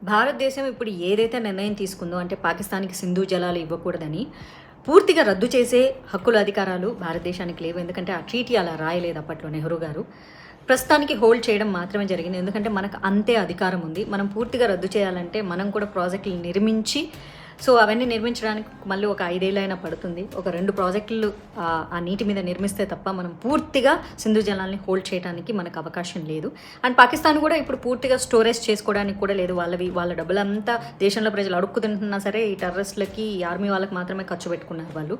భారతదేశం ఇప్పుడు ఏదైతే నిర్ణయం తీసుకుందో అంటే పాకిస్తాన్‌కి సింధు జలాలు ఇవ్వకూడదని, పూర్తిగా రద్దు చేసే హక్కులు, అధికారాలు భారతదేశానికి లేవు. ఎందుకంటే ఆ ట్రీటీ అలా రాయలేదు అప్పట్లో నెహ్రూ గారు. ప్రస్తుతానికి హోల్డ్ చేయడం మాత్రమే జరిగింది. ఎందుకంటే మనకు అంతే అధికారం ఉంది. మనం పూర్తిగా రద్దు చేయాలంటే మనం కూడా ప్రాజెక్టులు నిర్మించి అవన్నీ నిర్మించడానికి మళ్ళీ ఒక 5 ఏళ్ళైనా పడుతుంది. ఒక 2 ప్రాజెక్టులు ఆ నీటి మీద నిర్మిస్తే తప్ప మనం పూర్తిగా సింధు జలాల్ని హోల్డ్ చేయడానికి మనకు అవకాశం లేదు. అండ్ పాకిస్తాన్ కూడా ఇప్పుడు పూర్తిగా స్టోరేజ్ చేసుకోవడానికి కూడా లేదు. వాళ్ళ డబ్బులంతా దేశంలో ప్రజలు అడుక్కు తింటున్నా సరే ఈ టెర్రరిస్టులకి, ఈ ఆర్మీ వాళ్ళకి మాత్రమే ఖర్చు పెట్టుకున్నారు వాళ్ళు.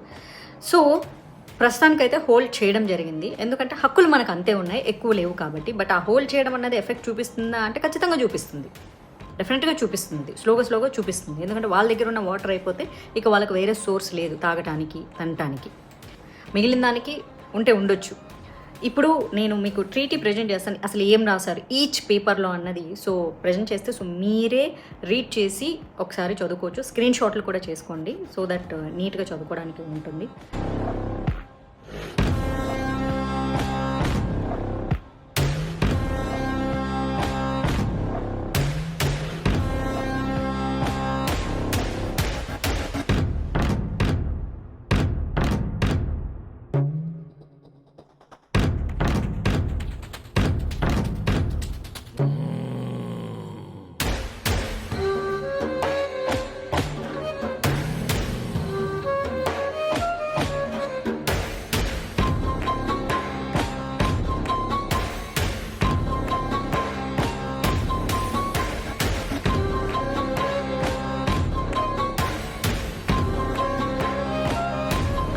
ప్రస్తుతానికైతే హోల్డ్ చేయడం జరిగింది. ఎందుకంటే హక్కులు మనకు అంతే ఉన్నాయి, ఎక్కువ లేవు కాబట్టి. బట్ ఆ హోల్డ్ చేయడం అన్నది ఎఫెక్ట్ చూపిస్తుందా అంటే ఖచ్చితంగా చూపిస్తుంది. డెఫినెట్గా చూపిస్తుంది, స్లోగా చూపిస్తుంది. ఎందుకంటే వాళ్ళ దగ్గర ఉన్న వాటర్ అయిపోతే ఇక వాళ్ళకి వేరే సోర్స్ లేదు తాగటానికి, తినటానికి. మిగిలిన దానికి ఉంటే ఉండొచ్చు. ఇప్పుడు నేను మీకు ట్రీటీ ప్రజెంట్ చేస్తాను. అసలు ఏం రాశారు ఈచ్ పేపర్లో అన్నది ప్రజెంట్ చేస్తే మీరే రీడ్ చేసి ఒకసారి చదువుకోవచ్చు. స్క్రీన్ షాట్లు కూడా చేసుకోండి సో దట్ నీట్గా చదువుకోవడానికి ఉంటుంది.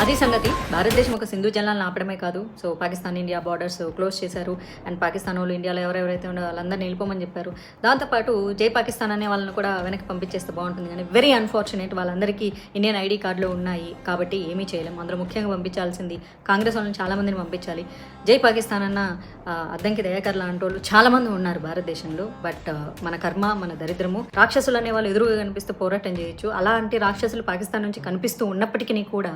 అది సంగతి. భారతదేశం ఒక సింధు జలాలను ఆపడమే కాదు, పాకిస్తాన్ ఇండియా బార్డర్స్ క్లోజ్ చేశారు. అండ్ పాకిస్తాన్ వాళ్ళు ఇండియాలో ఎవరెవరైతే ఉండో వాళ్ళందరినీ వెళ్ళిపోమని చెప్పారు. దాంతోపాటు జై పాకిస్తాన్ అనే వాళ్ళని కూడా వెనక్కి పంపించేస్తే బాగుంటుంది. కానీ వెరీ అన్ఫార్చునేట్, వాళ్ళందరికీ ఇండియన్ ఐడి కార్డులు ఉన్నాయి కాబట్టి ఏమీ చేయలేము. అందరూ ముఖ్యంగా పంపించాల్సింది కాంగ్రెస్ వాళ్ళని చాలామందిని పంపించాలి. జై పాకిస్తాన్ అన్న అద్దంకి దయాకర్ లాంటి వాళ్ళు చాలామంది ఉన్నారు భారతదేశంలో. బట్ మన కర్మ, మన దరిద్రము. రాక్షసులు అనే వాళ్ళు ఎదురుగా కనిపిస్తూ పోరాటం చేయొచ్చు. అలాంటి రాక్షసులు పాకిస్తాన్ నుంచి కనిపిస్తూ ఉన్నప్పటికీ కూడా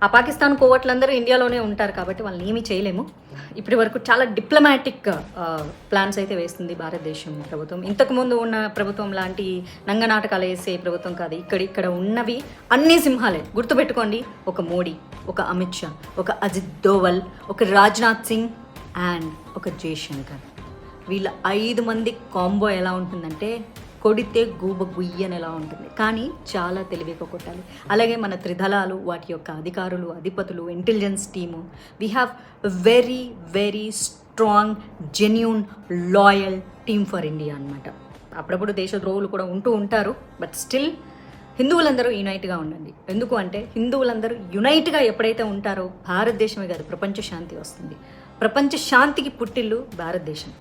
ఆ పాకిస్తాన్ కోవట్లందరూ ఇండియాలోనే ఉంటారు కాబట్టి వాళ్ళని ఏమీ చేయలేము. ఇప్పటి వరకు చాలా డిప్లొమాటిక్ ప్లాన్స్ అయితే వేస్తుంది భారతదేశం ప్రభుత్వం. ఇంతకుముందు ఉన్న ప్రభుత్వం లాంటి నంగనాటకాలు వేసే ప్రభుత్వం కాదు. ఇక్కడ ఉన్నవి అన్ని సింహాలే. గుర్తుపెట్టుకోండి, ఒక మోడీ, ఒక అమిత్ షా, ఒక అజిత్ దోవల్, ఒక రాజ్నాథ్ సింగ్ అండ్ ఒక జయశంకర్. వీళ్ళ 5 మంది కాంబో ఎలా ఉంటుందంటే కొడితే గూబ గుయ్యని ఎలా ఉంటుంది. కానీ చాలా తెలివిగా కొట్టాలి. అలాగే మన త్రిదళాలు, వాటి యొక్క అధికారులు, అధిపతులు, intelligence team, we have very very strong, genuine, loyal team for India అనమాట. అప్పుడప్పుడు దేశద్రోహులు కూడా ఉంటూ ఉంటారు. బట్ స్టిల్ హిందువులందరూ యునైట్గా ఉండండి. ఎందుకు అంటే హిందువులందరూ యునైట్గా ఎప్పుడైతే ఉంటారో భారతదేశమే కాదు ప్రపంచ శాంతి వస్తుంది. ప్రపంచ శాంతికి పుట్టిల్లు భారతదేశం.